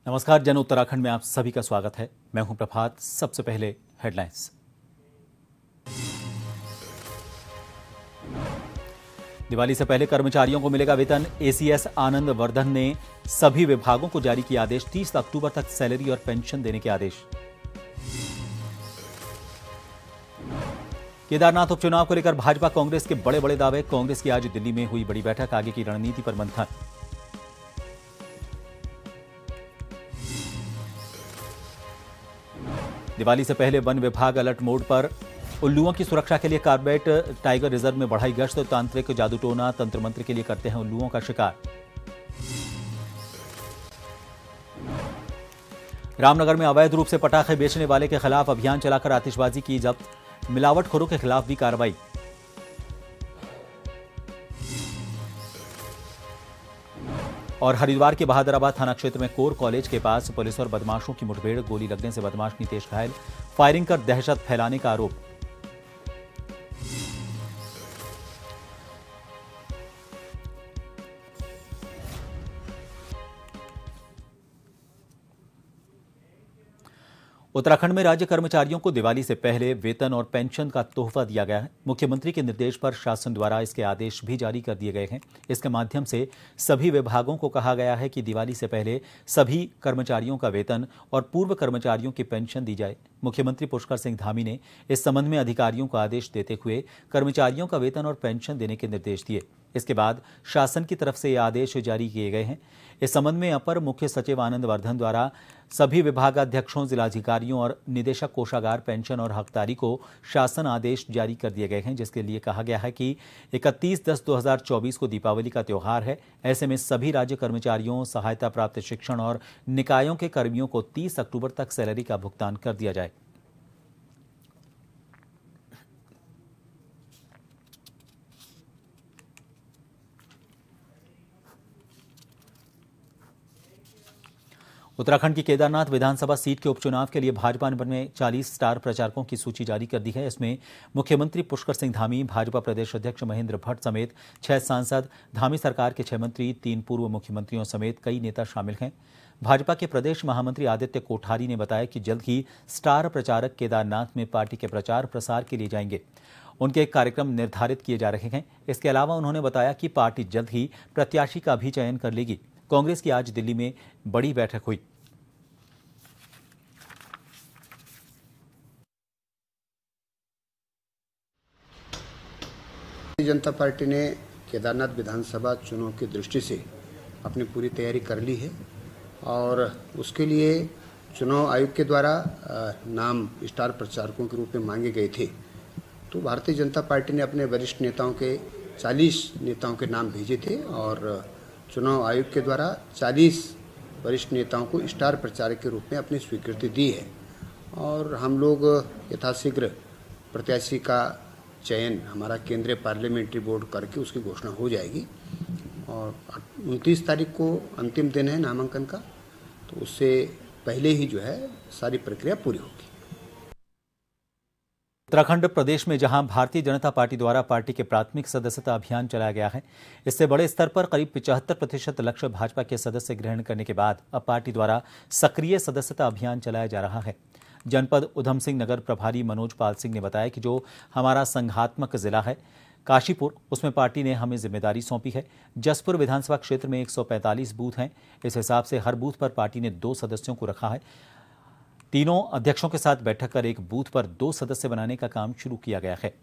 नमस्कार। जन उत्तराखंड में आप सभी का स्वागत है। मैं हूं प्रभात। सबसे पहले हेडलाइंस। दिवाली से पहले कर्मचारियों को मिलेगा वेतन। एसीएस आनंद वर्धन ने सभी विभागों को जारी किया आदेश। 30 अक्टूबर तक सैलरी और पेंशन देने के आदेश। केदारनाथ उपचुनाव को लेकर भाजपा कांग्रेस के बड़े बड़े दावे। कांग्रेस की आज दिल्ली में हुई बड़ी बैठक। आगे की रणनीति पर मंथन। दिवाली से पहले वन विभाग अलर्ट मोड पर। उल्लुओं की सुरक्षा के लिए कार्बेट टाइगर रिजर्व में बढ़ाई गश्त। तांत्रिक जादूटोना तंत्र मंत्र के लिए करते हैं उल्लुओं का शिकार। रामनगर में अवैध रूप से पटाखे बेचने वाले के खिलाफ अभियान चलाकर आतिशबाजी की जब्त। मिलावटखोरों के खिलाफ भी कार्रवाई। और हरिद्वार के बहादुराबाद थाना क्षेत्र में कोर कॉलेज के पास पुलिस और बदमाशों की मुठभेड़। गोली लगने से बदमाश नितेश घायल। फायरिंग कर दहशत फैलाने का आरोप। उत्तराखंड में राज्य कर्मचारियों को दिवाली से पहले वेतन और पेंशन का तोहफा दिया गया है। मुख्यमंत्री के निर्देश पर शासन द्वारा इसके आदेश भी जारी कर दिए गए हैं। इसके माध्यम से सभी विभागों को कहा गया है कि दिवाली से पहले सभी कर्मचारियों का वेतन और पूर्व कर्मचारियों की पेंशन दी जाए। मुख्यमंत्री पुष्कर सिंह धामी ने इस संबंध में अधिकारियों को आदेश देते हुए कर्मचारियों का वेतन और पेंशन देने के निर्देश दिए। इसके बाद शासन की तरफ से ये आदेश जारी किए गए हैं। इस संबंध में अपर मुख्य सचिव आनंद वर्धन द्वारा सभी विभागाध्यक्षों, जिलाधिकारियों और निदेशक कोषागार, पेंशन और हकदारी को शासन आदेश जारी कर दिए गए हैं, जिसके लिए कहा गया है कि 31/10/2024 को दीपावली का त्यौहार है। ऐसे में सभी राज्य कर्मचारियों, सहायता प्राप्त शिक्षण और निकायों के कर्मियों को 30 अक्टूबर तक सैलरी का भुगतान कर दिया जाए। उत्तराखंड की केदारनाथ विधानसभा सीट के उपचुनाव के लिए भाजपा ने 40 स्टार प्रचारकों की सूची जारी कर दी है। इसमें मुख्यमंत्री पुष्कर सिंह धामी, भाजपा प्रदेश अध्यक्ष महेंद्र भट्ट समेत 6 सांसद, धामी सरकार के 6 मंत्री, 3 पूर्व मुख्यमंत्रियों समेत कई नेता शामिल हैं। भाजपा के प्रदेश महामंत्री आदित्य कोठारी ने बताया कि जल्द ही स्टार प्रचारक केदारनाथ में पार्टी के प्रचार प्रसार के लिए जाएंगे। उनके कार्यक्रम निर्धारित किए जा रहे हैं। इसके अलावा उन्होंने बताया कि पार्टी जल्द ही प्रत्याशी का भी चयन कर लेगी। कांग्रेस की आज दिल्ली में बड़ी बैठक हुई। भारतीय जनता पार्टी ने केदारनाथ विधानसभा चुनाव की दृष्टि से अपनी पूरी तैयारी कर ली है और उसके लिए चुनाव आयोग के द्वारा नाम स्टार प्रचारकों के रूप में मांगे गए थे। तो भारतीय जनता पार्टी ने अपने वरिष्ठ नेताओं के 40 नेताओं के नाम भेजे थे और चुनाव आयोग के द्वारा 40 वरिष्ठ नेताओं को स्टार प्रचारक के रूप में अपनी स्वीकृति दी है और हम लोग यथाशीघ्र प्रत्याशी का चयन हमारा केंद्रीय पार्लियामेंट्री बोर्ड करके उसकी घोषणा हो जाएगी और 29 तारीख को अंतिम दिन है नामांकन का, तो उससे पहले ही जो है सारी प्रक्रिया पूरी होगी। उत्तराखंड प्रदेश में जहां भारतीय जनता पार्टी द्वारा पार्टी के प्राथमिक सदस्यता अभियान चलाया गया है, इससे बड़े स्तर पर करीब 75% लक्ष्य भाजपा के सदस्य ग्रहण करने के बाद अब पार्टी द्वारा सक्रिय सदस्यता अभियान चलाया जा रहा है। जनपद उधम सिंह नगर प्रभारी मनोज पाल सिंह ने बताया कि जो हमारा संघात्मक जिला है काशीपुर, उसमें पार्टी ने हमें जिम्मेदारी सौंपी है। जसपुर विधानसभा क्षेत्र में 145 बूथ हैं। इस हिसाब से हर बूथ पर पार्टी ने 2 सदस्यों को रखा है। तीनों अध्यक्षों के साथ बैठक कर एक बूथ पर 2 सदस्य बनाने का काम शुरू किया गया है।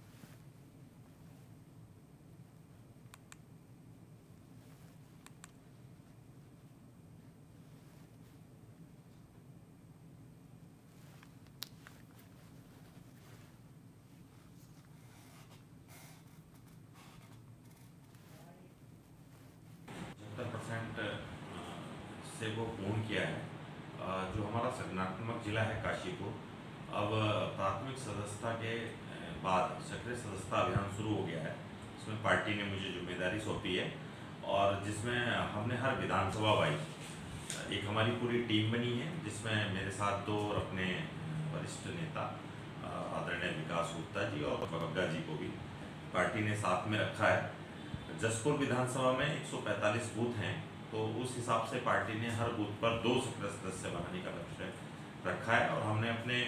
से वो पूर्ण किया है। जो हमारा संगठनात्मक जिला है काशीपुर, अब प्राथमिक सदस्यता के बाद सक्रिय सदस्यता अभियान शुरू हो गया है। इसमें पार्टी ने मुझे जिम्मेदारी सौंपी है और जिसमें हमने हर विधानसभा वाइज एक हमारी पूरी टीम बनी है, जिसमें मेरे साथ 2 अपने वरिष्ठ नेता आदरणीय विकास गुप्ता जी और बग्गा जी को भी पार्टी ने साथ में रखा है। जसपुर विधानसभा में 145 बूथ हैं तो उस हिसाब से पार्टी ने हर बूथ पर 2 सक्रिय सदस्य बनाने का लक्ष्य रखा है और हमने अपने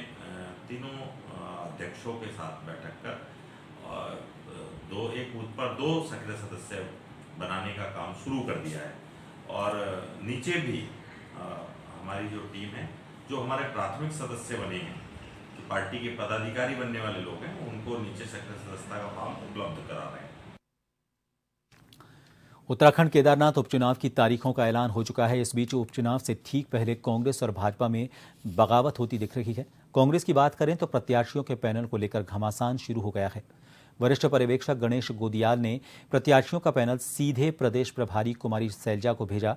तीनों अध्यक्षों के साथ बैठक कर एक बूथ पर 2 सक्रिय सदस्य बनाने का काम शुरू कर दिया है। और नीचे भी हमारी जो टीम है, जो हमारे प्राथमिक सदस्य बने हैं, जो पार्टी के पदाधिकारी बनने वाले लोग हैं, उनको नीचे सक्रिय सदस्यता का फॉर्म उपलब्ध करा रहे हैं। उत्तराखंड केदारनाथ उपचुनाव की तारीखों का ऐलान हो चुका है। इस बीच उपचुनाव से ठीक पहले कांग्रेस और भाजपा में बगावत होती दिख रही है। कांग्रेस की बात करें तो प्रत्याशियों के पैनल को लेकर घमासान शुरू हो गया है। वरिष्ठ पर्यवेक्षक गणेश गोदियाल ने प्रत्याशियों का पैनल सीधे प्रदेश प्रभारी कुमारी सैलजा को भेजा।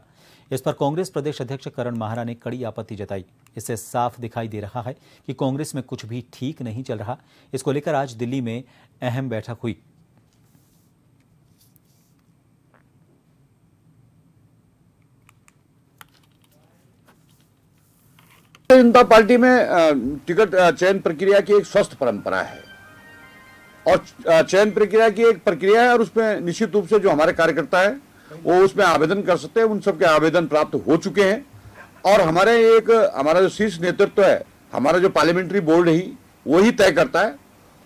इस पर कांग्रेस प्रदेश अध्यक्ष करण माहरा ने कड़ी आपत्ति जताई। इससे साफ दिखाई दे रहा है कि कांग्रेस में कुछ भी ठीक नहीं चल रहा। इसको लेकर आज दिल्ली में अहम बैठक हुई। जनता पार्टी में टिकट चयन प्रक्रिया की एक स्वस्थ परंपरा है और चयन प्रक्रिया की एक प्रक्रिया है और उसमें निश्चित रूप से जो हमारे कार्यकर्ता है वो उसमें आवेदन कर सकते हैं। उन सबके आवेदन प्राप्त हो चुके हैं और हमारा जो शीर्ष नेतृत्व है, हमारा जो पार्लियामेंट्री बोर्ड है वही तय करता है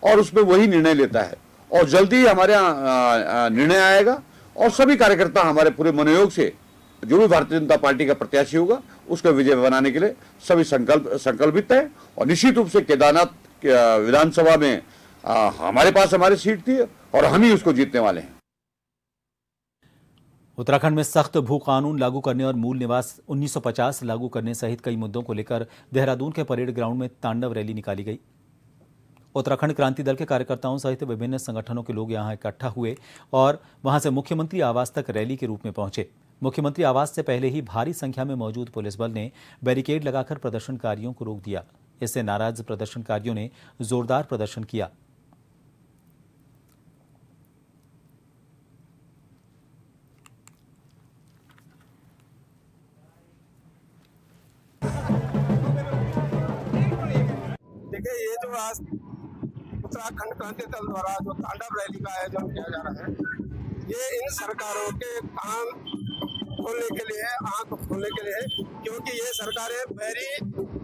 और उसमें वही निर्णय लेता है और जल्दी ही हमारे यहाँ निर्णय आएगा और सभी कार्यकर्ता हमारे पूरे मनोयोग से जो भी भारतीय जनता पार्टी का प्रत्याशी होगा उसका विजय बनाने के लिए सभी संकल्पित है। और निश्चित रूप से केदारनाथ विधानसभा में हमारे पास हमारी सीट थी और हम ही उसको जीतने वाले हैं। उत्तराखंड में सख्त भू कानून लागू करने और मूल निवास 1950 लागू करने सहित कई मुद्दों को लेकर देहरादून के परेड ग्राउंड में तांडव रैली निकाली गई। उत्तराखंड क्रांति दल के कार्यकर्ताओं सहित विभिन्न संगठनों के लोग यहां इकट्ठा हुए और वहां से मुख्यमंत्री आवास तक रैली के रूप में पहुंचे। मुख्यमंत्री आवास से पहले ही भारी संख्या में मौजूद पुलिस बल ने बैरिकेड लगाकर प्रदर्शनकारियों को रोक दिया। इससे नाराज प्रदर्शनकारियों ने जोरदार प्रदर्शन किया। देखिए, ये जो आज उत्तराखंड क्रांति दल द्वारा जो तांडव रैली का आयोजन किया जा रहा है, ये इन सरकारों के कान खोलने के लिए है, आंख खोलने के लिए है, क्योंकि ये सरकारें बैरी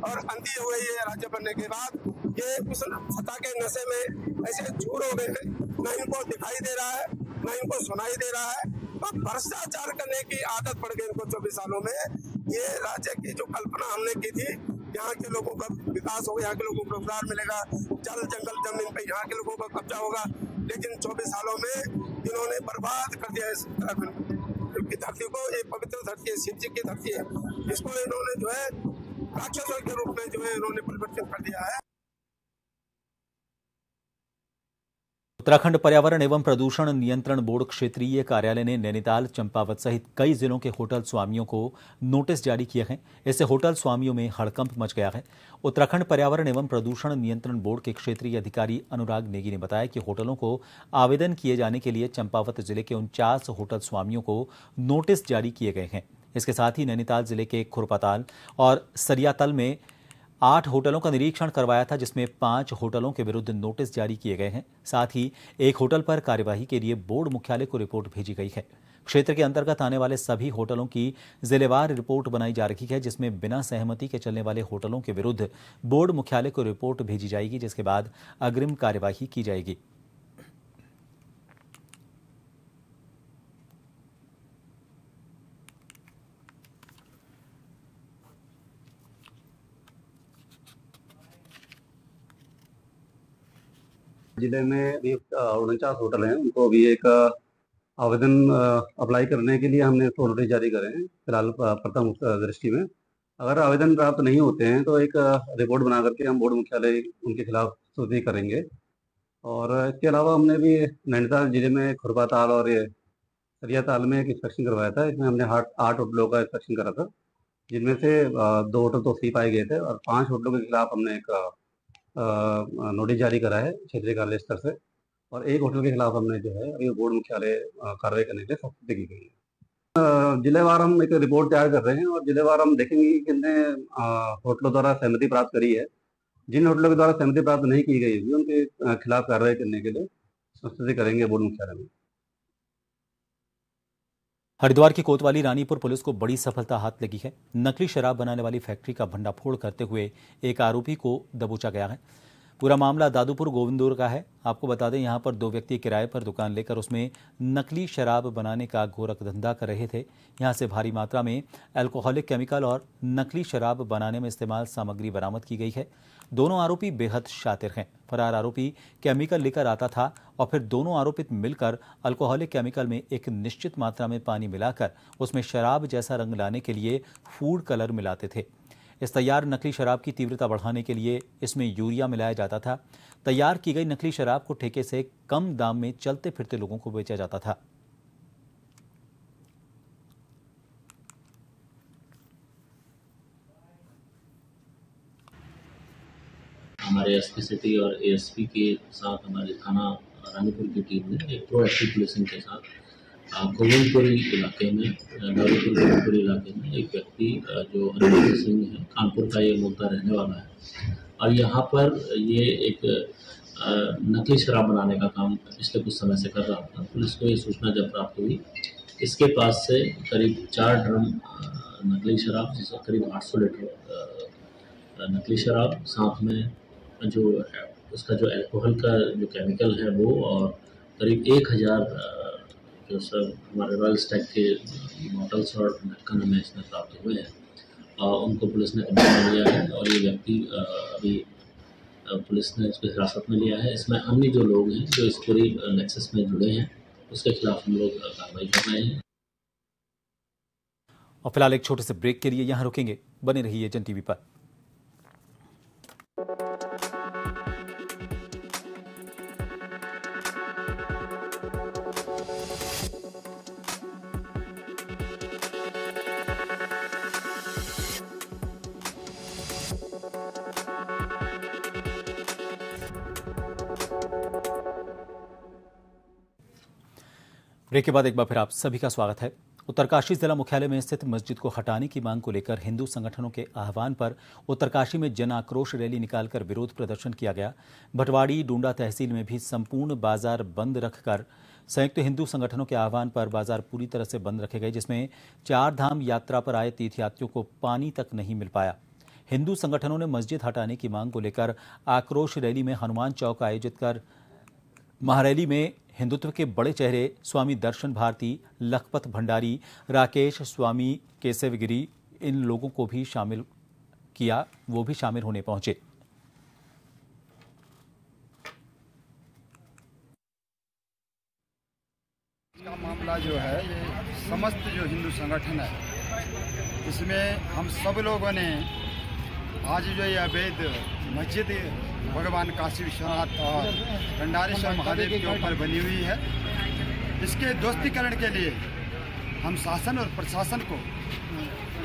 और अंधी हो गई है। राज्य बनने के बाद ये उस सत्ता के नशे में ऐसे चूर हो गए हैं, न इनको दिखाई दे रहा है न इनको सुनाई दे रहा है और भ्रष्टाचार करने की आदत पड़ गई इनको 24 सालों में। ये राज्य की जो कल्पना हमने की थी, यहाँ के लोगों का विकास होगा, यहाँ के लोगों को रोजगार मिलेगा, जल जंगल जमीन पे यहाँ के लोगों का कब्जा होगा, लेकिन 24 सालों में इन्होंने बर्बाद कर दिया इस उत्तराखंड की धरती को। ये पवित्र धरती है, शिव जी की धरती है, इसको इन्होंने जो है राक्षसों के रूप में जो है इन्होंने परिवर्तित कर दिया है। उत्तराखंड पर्यावरण एवं प्रदूषण नियंत्रण बोर्ड क्षेत्रीय कार्यालय ने नैनीताल, चंपावत सहित कई जिलों के होटल स्वामियों को नोटिस जारी किए हैं। इससे होटल स्वामियों में हड़कंप मच गया है। उत्तराखंड पर्यावरण एवं प्रदूषण नियंत्रण बोर्ड के क्षेत्रीय अधिकारी अनुराग नेगी ने बताया कि होटलों को आवेदन किए जाने के लिए चंपावत जिले के 49 होटल स्वामियों को नोटिस जारी किए गए हैं। इसके साथ ही नैनीताल जिले के खुरपाताल और सरियातल में 8 होटलों का निरीक्षण करवाया था, जिसमें 5 होटलों के विरुद्ध नोटिस जारी किए गए हैं। साथ ही एक होटल पर कार्यवाही के लिए बोर्ड मुख्यालय को रिपोर्ट भेजी गई है। क्षेत्र के अंतर्गत आने वाले सभी होटलों की जिलेवार रिपोर्ट बनाई जा रही है, जिसमें बिना सहमति के चलने वाले होटलों के विरुद्ध बोर्ड मुख्यालय को रिपोर्ट भेजी जाएगी, जिसके बाद अग्रिम कार्यवाही की जाएगी। जिले में भी 49 होटल हैं, उनको अभी एक आवेदन अप्लाई करने के लिए हमने नोटिस जारी करे हैं। फिलहाल प्रथम दृष्टि में अगर आवेदन प्राप्त नहीं होते हैं तो एक रिपोर्ट बना करके हम बोर्ड मुख्यालय उनके खिलाफ सूची करेंगे। और इसके अलावा हमने भी नैनीताल जिले में खुरपाताल और ये सरियाताल में एक इंस्पेक्शन करवाया था। इसमें हमने 8 होटलों का इंस्पेक्शन करा था, जिनमें से 2 होटल तो सही पाए गए थे और 5 होटलों के खिलाफ हमने एक नोटिस जारी करा है क्षेत्रीय कार्यालय स्तर से, और एक होटल के खिलाफ हमने जो है अभी बोर्ड मुख्यालय कार्रवाई करने के लिए सख्ती की गई है। जिलेवार हम एक रिपोर्ट तैयार कर रहे हैं और जिलेवार हम देखेंगे कि कितने होटलों द्वारा सहमति प्राप्त करी है। जिन होटलों के द्वारा सहमति प्राप्त नहीं की गई है उनके खिलाफ कार्रवाई करने के लिए सख्ती करेंगे बोर्ड मुख्यालय में। हरिद्वार की कोतवाली रानीपुर पुलिस को बड़ी सफलता हाथ लगी है। नकली शराब बनाने वाली फैक्ट्री का भंडाफोड़ करते हुए एक आरोपी को दबोचा गया है। पूरा मामला दादूपुर गोविंदपुर का है। आपको बता दें, यहां पर दो व्यक्ति किराए पर दुकान लेकर उसमें नकली शराब बनाने का गोरख धंधा कर रहे थे। यहां से भारी मात्रा में अल्कोहलिक केमिकल और नकली शराब बनाने में इस्तेमाल सामग्री बरामद की गई है। दोनों आरोपी बेहद शातिर हैं। फरार आरोपी केमिकल लेकर आता था और फिर दोनों आरोपित मिलकर अल्कोहलिक केमिकल में एक निश्चित मात्रा में पानी मिलाकर उसमें शराब जैसा रंग लाने के लिए फूड कलर मिलाते थे। इस तैयार नकली शराब की तीव्रता बढ़ाने के लिए इसमें यूरिया मिलाया जाता था। तैयार की गई नकली शराब को ठेके से कम दाम में चलते फिरते लोगों को बेचा जाता था। हमारे एसपी सिटी और एएसपी के साथ हमारे थाना रानीपुर की टीम ने एक प्रोएक्टिव पुलिसिंग के साथ गोविंदपुरी इलाके में दादूपुर गोविंदपुरी इलाके में एक व्यक्ति जो अनिल सिंह है, कानपुर का ये मुद्दा रहने वाला है और यहाँ पर ये एक नकली शराब बनाने का काम पिछले कुछ समय से कर रहा था। पुलिस को ये सूचना जब प्राप्त हुई, इसके पास से करीब 4 ड्रम नकली शराब, जिसका करीब 800 लीटर नकली शराब, साथ में जो उसका जो अल्कोहल का जो केमिकल है वो, और करीब 1000 जो सर हमारे रॉयल स्टैग के बॉटल्स और ढक्कन हमें इसमें प्राप्त हुए हैं और उनको पुलिस ने कब्जे में लिया है और ये व्यक्ति अभी पुलिस ने इसको हिरासत में लिया है। इसमें अन्य जो लोग हैं जो इस पूरी नेक्सस में जुड़े हैं उसके खिलाफ हम लोग कार्रवाई कर रहे हैं। और फिलहाल एक छोटे से ब्रेक के लिए यहाँ रुकेंगे। बने रहिए जन टीवी पर। ब्रेक के बाद एक बार फिर आप सभी का स्वागत है। उत्तरकाशी जिला मुख्यालय में स्थित मस्जिद को हटाने की मांग को लेकर हिंदू संगठनों के आह्वान पर उत्तरकाशी में जन आक्रोश रैली निकालकर विरोध प्रदर्शन किया गया। भटवाड़ी डूंडा तहसील में भी संपूर्ण बाजार बंद रखकर संयुक्त हिंदू संगठनों के आह्वान पर बाजार पूरी तरह से बंद रखे गए, जिसमें 4 धाम यात्रा पर आए तीर्थयात्रियों को पानी तक नहीं मिल पाया। हिंदू संगठनों ने मस्जिद हटाने की मांग को लेकर आक्रोश रैली में हनुमान चौक आयोजित कर महारैली में हिंदुत्व के बड़े चेहरे स्वामी दर्शन भारती, लखपत भंडारी, राकेश स्वामी केशवगिरी, इन लोगों को भी शामिल किया। वो भी शामिल होने पहुंचे। इसका मामला जो है ये समस्त जो हिंदू संगठन है इसमें हम सब लोगों ने आज जो ये अवैध मस्जिद भगवान काशी विश्वनाथ और भंडारेश्वर महादेव के ऊपर बनी हुई है, इसके ध्वस्तीकरण के लिए हम शासन और प्रशासन को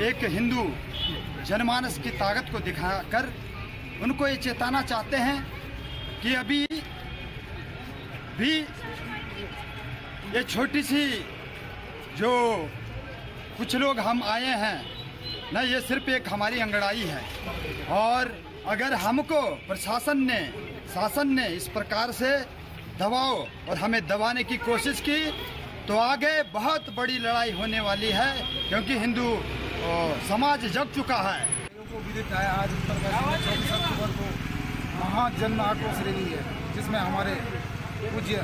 एक हिंदू जनमानस की ताकत को दिखाकर उनको ये चेताना चाहते हैं कि अभी भी ये छोटी सी जो कुछ लोग हम आए हैं ना, ये सिर्फ एक हमारी अंगड़ाई है और अगर हमको शासन ने इस प्रकार से दबाओ और हमें दबाने की कोशिश की तो आगे बहुत बड़ी लड़ाई होने वाली है, क्योंकि हिंदू समाज जग चुका है। को विदित है आज उत्तरकाशी में 24 अक्टूबर को महाजन आक्रोश रैली है, जिसमें हमारे पूज्य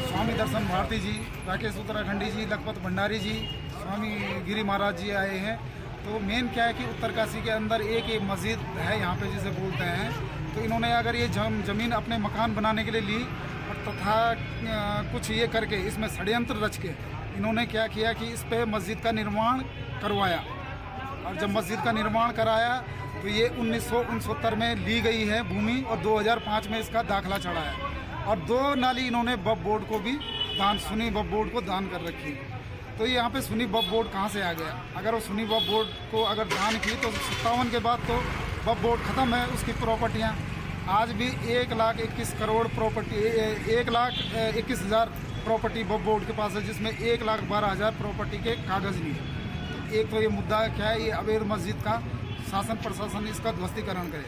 स्वामी दर्शन भारती जी, राकेश उत्तराखंडी जी, लखपत भंडारी जी, स्वामी गिरी महाराज जी आए हैं। तो मेन क्या है कि उत्तरकाशी के अंदर एक मस्जिद है यहाँ पे जिसे बोलते हैं, तो इन्होंने अगर ये जमीन अपने मकान बनाने के लिए ली और तथा कुछ ये करके इसमें षड्यंत्र रच के इन्होंने क्या किया कि इस पे मस्जिद का निर्माण करवाया और जब मस्जिद का निर्माण कराया तो ये 1969 में ली गई है भूमि और 2005 में इसका दाखला चढ़ा है और 2 नाली इन्होंने वक्फ बोर्ड को भी दान, सुन्नी वक्फ बोर्ड को दान कर रखी है। तो यहाँ पे सुन्नी वक्फ बोर्ड कहाँ से आ गया? अगर वो सुन्नी वक्फ बोर्ड को अगर दान की तो 57 के बाद तो वक्फ बोर्ड ख़त्म है, उसकी प्रॉपर्टियाँ आज भी 1,21 करोड़ प्रॉपर्टी, 1,21,000 प्रॉपर्टी वक्फ बोर्ड के पास है, जिसमें 1,12,000 प्रॉपर्टी के कागज़ नहीं है। एक तो ये मुद्दा क्या है, ये अवैध मस्जिद का शासन प्रशासन इसका ध्वस्तीकरण करे।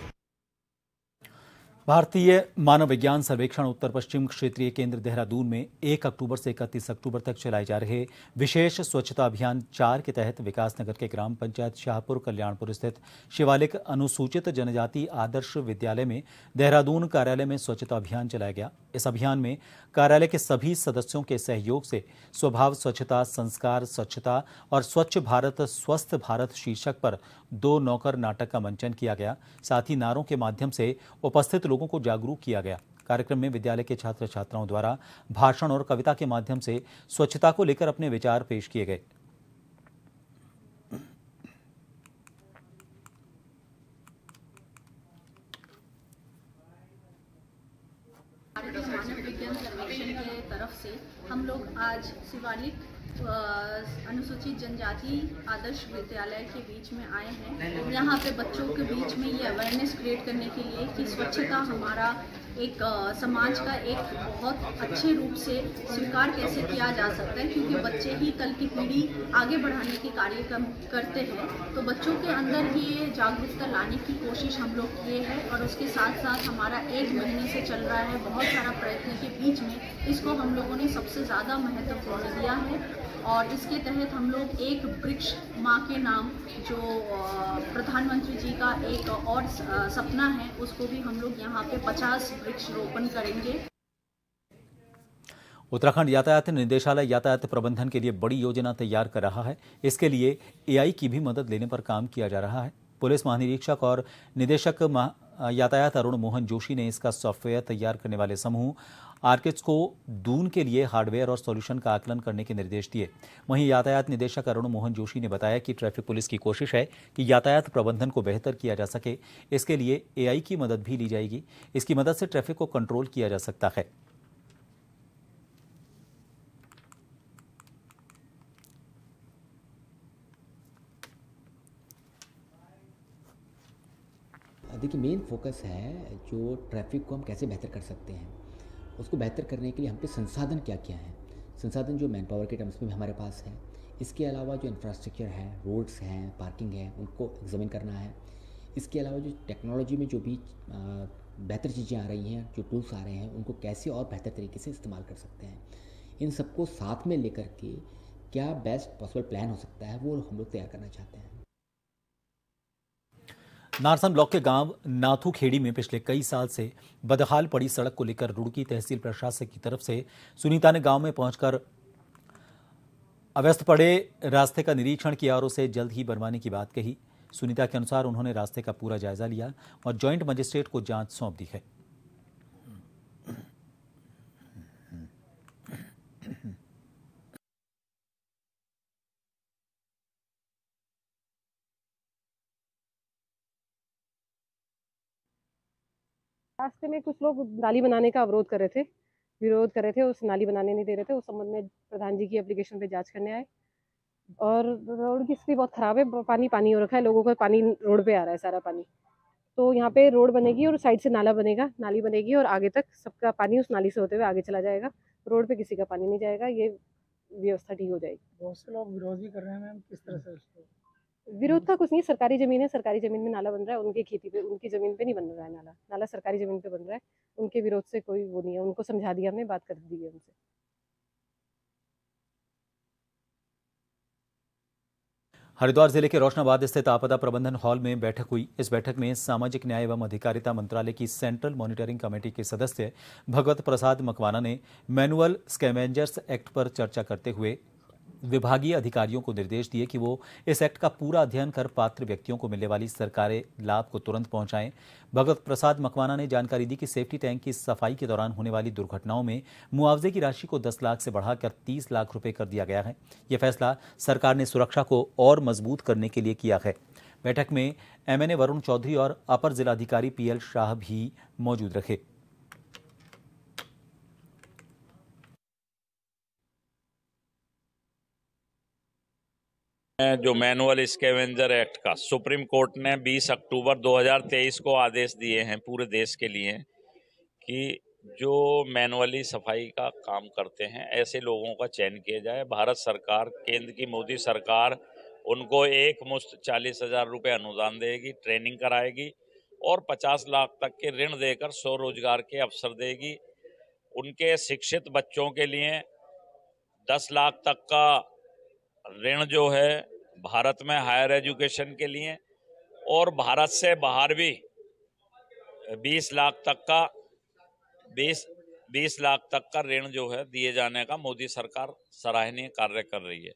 भारतीय मानव विज्ञान सर्वेक्षण उत्तर पश्चिम क्षेत्रीय केंद्र देहरादून में 1 अक्टूबर से 31 अक्टूबर तक चलाए जा रहे विशेष स्वच्छता अभियान 4 के तहत विकासनगर के ग्राम पंचायत शाहपुर कल्याणपुर स्थित शिवालिक अनुसूचित जनजाति आदर्श विद्यालय में देहरादून कार्यालय में स्वच्छता अभियान चलाया गया। इस अभियान में कार्यालय के सभी सदस्यों के सहयोग से स्वभाव स्वच्छता, संस्कार स्वच्छता और स्वच्छ भारत स्वस्थ भारत शीर्षक पर 2 नुक्कड़ नाटक का मंचन किया गया। साथ ही नारों के माध्यम से उपस्थित लोगों को जागरूक किया गया। कार्यक्रम में विद्यालय के छात्र छात्राओं द्वारा भाषण और कविता के माध्यम से स्वच्छता को लेकर अपने विचार पेश किए गए। मानव विज्ञान सर्वेक्षण के तरफ से हम लोग आज शिवालिक अनुसूचित जनजाति आदर्श विद्यालय के बीच में आए हैं। यहाँ पे बच्चों के बीच में ये अवेयरनेस क्रिएट करने के लिए कि स्वच्छता हमारा एक समाज का एक बहुत अच्छे रूप से स्वीकार कैसे किया जा सकता है, क्योंकि बच्चे ही कल की पीढ़ी आगे बढ़ाने के कार्यक्रम करते हैं। तो बच्चों के अंदर ये जागरूकता लाने की कोशिश हम लोग किए हैं और उसके साथ साथ हमारा 1 महीने से चल रहा है बहुत सारा प्रयत्न के बीच में इसको हम लोगों ने सबसे ज़्यादा महत्वपूर्ण दिया है। और इसके तहत हम लोग एक वृक्ष माँ के नाम जो प्रधानमंत्री जी का एक और सपना है, उसको भी हम लोग यहाँ पे 50 वृक्ष रोपण करेंगे। उत्तराखंड यातायात निदेशालय यातायात प्रबंधन के लिए बड़ी योजना तैयार कर रहा है। इसके लिए एआई की भी मदद लेने पर काम किया जा रहा है। पुलिस महानिरीक्षक और निदेशक यातायात अरुण मोहन जोशी ने इसका सॉफ्टवेयर तैयार करने वाले समूह आर्किड्स को दून के लिए हार्डवेयर और सॉल्यूशन का आकलन करने के निर्देश दिए। वहीं यातायात निदेशक अरुण मोहन जोशी ने बताया कि ट्रैफिक पुलिस की कोशिश है कि यातायात प्रबंधन को बेहतर किया जा सके। इसके लिए एआई की मदद भी ली जाएगी। इसकी मदद से ट्रैफिक को कंट्रोल किया जा सकता है। देखिए, मेन फोकस है जो ट्रैफिक को हम कैसे बेहतर कर सकते हैं। उसको बेहतर करने के लिए हम पे संसाधन क्या क्या हैं। संसाधन जो मैन पावर के टर्म्स में हमारे पास है। इसके अलावा जो इंफ्रास्ट्रक्चर है, रोड्स हैं, पार्किंग है, उनको एग्जामिन करना है। इसके अलावा जो टेक्नोलॉजी में जो भी बेहतर चीज़ें आ रही हैं, जो टूल्स आ रहे हैं, उनको कैसे और बेहतर तरीके से इस्तेमाल कर सकते हैं। इन सबको साथ में लेकर के क्या बेस्ट पॉसिबल प्लान हो सकता है, वो हम लोग तैयार करना चाहते हैं। नारसन ब्लॉक के गांव नाथूखेड़ी में पिछले कई साल से बदहाल पड़ी सड़क को लेकर रुड़की तहसील प्रशासन की तरफ से सुनीता ने गांव में पहुंचकर अव्यस्त पड़े रास्ते का निरीक्षण किया और उसे जल्द ही बनवाने की बात कही। सुनीता के अनुसार उन्होंने रास्ते का पूरा जायजा लिया और जॉइंट मजिस्ट्रेट को जांच सौंप दी है। रास्ते में कुछ लोग नाली बनाने का विरोध कर रहे थे। उस नाली बनाने नहीं दे रहे थे। उस संबंध में प्रधान जी की एप्लीकेशन पे जांच करने आए और रोड की स्थिति बहुत खराब है। पानी पानी हो रखा है, लोगों का पानी रोड पे आ रहा है, सारा पानी। तो यहाँ पे रोड बनेगी और साइड से नाली बनेगी और आगे तक सबका पानी उस नाली से होते हुए आगे चला जाएगा। रोड पे किसी का पानी नहीं जाएगा। ये व्यवस्था ठीक हो जाएगी। बहुत से लोग विरोध भी कर रहे हैं मैम, किस तरह से उसको? विरोध का कुछ नहीं, सरकारी जमीन है, सरकारी जमीन में नाला बन रहा है। उनकी खेती पे, उनकी जमीन पे नहीं बन रहा है नाला सरकारी जमीन पे बन रहा है। उनके विरोध से कोई वो नहीं है। उनको समझा दिया हमने, बात कर दी है उनसे। हरिद्वार जिले के रोशनाबाद स्थित आपदा प्रबंधन हॉल में बैठक हुई। इस बैठक में सामाजिक न्याय एवं अधिकारिता मंत्रालय की सेंट्रल मॉनिटरिंग कमेटी के सदस्य भगवत प्रसाद मकवाना ने मैनुअल स्कैवेंजर्स एक्ट पर चर्चा करते हुए विभागीय अधिकारियों को निर्देश दिए कि वो इस एक्ट का पूरा अध्ययन कर पात्र व्यक्तियों को मिलने वाली सरकारी लाभ को तुरंत पहुंचाएं। भगवत प्रसाद मकवाना ने जानकारी दी कि सेफ्टी टैंक की सफाई के दौरान होने वाली दुर्घटनाओं में मुआवजे की राशि को 10 लाख से बढ़ाकर 30 लाख रुपए कर दिया गया है। यह फैसला सरकार ने सुरक्षा को और मजबूत करने के लिए किया है। बैठक में MNA वरुण चौधरी और अपर जिलाधिकारी PL शाह भी मौजूद रहे। जो मैनुअल स्कैवेंजर एक्ट का सुप्रीम कोर्ट ने 20 अक्टूबर 2023 को आदेश दिए हैं पूरे देश के लिए कि जो मैनुअली सफाई का काम करते हैं ऐसे लोगों का चयन किया जाए। भारत सरकार, केंद्र की मोदी सरकार उनको एक मुश्त 40,000 रुपये अनुदान देगी, ट्रेनिंग कराएगी और 50 लाख तक के ऋण देकर स्वरोजगार के अवसर देगी। उनके शिक्षित बच्चों के लिए 10 लाख तक का ऋण जो है भारत में हायर एजुकेशन के लिए, और भारत से बाहर भी 20 लाख तक का ऋण जो है दिए जाने का मोदी सरकार सराहनीय कार्य कर रही है।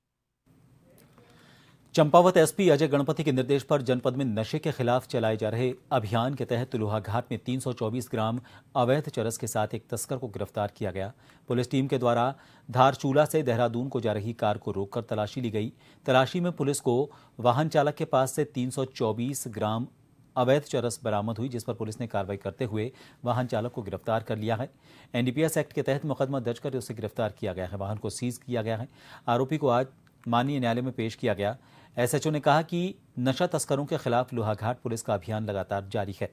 चंपावत एसपी अजय गणपति के निर्देश पर जनपद में नशे के खिलाफ चलाए जा रहे अभियान के तहत लोहाघाट में 324 ग्राम अवैध चरस के साथ एक तस्कर को गिरफ्तार किया गया। पुलिस टीम के द्वारा धारचूला से देहरादून को जा रही कार को रोककर तलाशी ली गई। तलाशी में पुलिस को वाहन चालक के पास से 324 ग्राम अवैध चरस बरामद हुई, जिस पर पुलिस ने कार्रवाई करते हुए वाहन चालक को गिरफ्तार कर लिया है। एनडीपीएस एक्ट के तहत मुकदमा दर्ज कर उसे गिरफ्तार किया गया है। वाहन को सीज किया गया है। आरोपी को आज माननीय न्यायालय में पेश किया गया। एसएचओ ने कहा कि नशा तस्करों के खिलाफ लोहाघाट पुलिस का अभियान लगातार जारी है।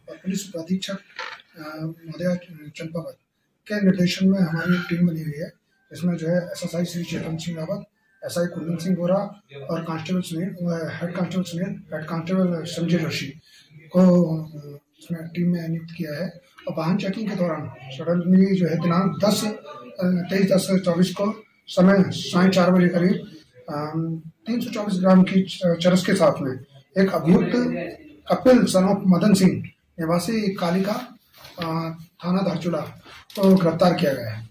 पुलिस अधीक्षक महोदय चंपावत के निर्देशन में हमारी टीम बनी हुई है। इसमें जो है एसएसआई श्री चेतन सिंह रावत, एसआई कुंदन सिंह बोरा और constable Sunil, head constable Sanjay Joshi को इसमें टीम में नियुक्त किया है। और वाहन चेकिंग के दौरान सडनली जो है दिनांक 23/10/24 को समय 4:30 बजे करीब 324 ग्राम की चरस के साथ में एक अभियुक्त कपिल सन ऑफ मदन सिंह निवासी कालिका थाना धारचूला को गिरफ्तार किया गया है।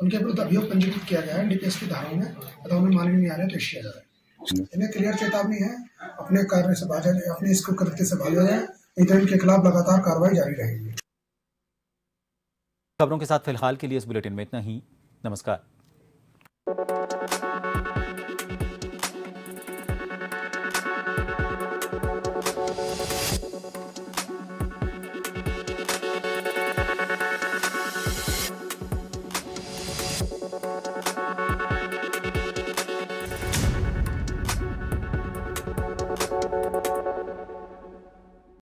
उनके विरुद्ध अभियोग पंजीकृत किया गया है एनडीपीएस की धाराओं में तथा उन्हें माननीय न्यायालय पेश किया जा रहा है। इन्हें क्लियर चेतावनी है, अपने कार्य से भागा जाए, अपने इसको कृत्य से भागा जाए, नहीं तो इनके खिलाफ लगातार कार्रवाई जारी रहेगी। खबरों के साथ फिलहाल के लिए इस बुलेटिन में इतना ही। नमस्कार।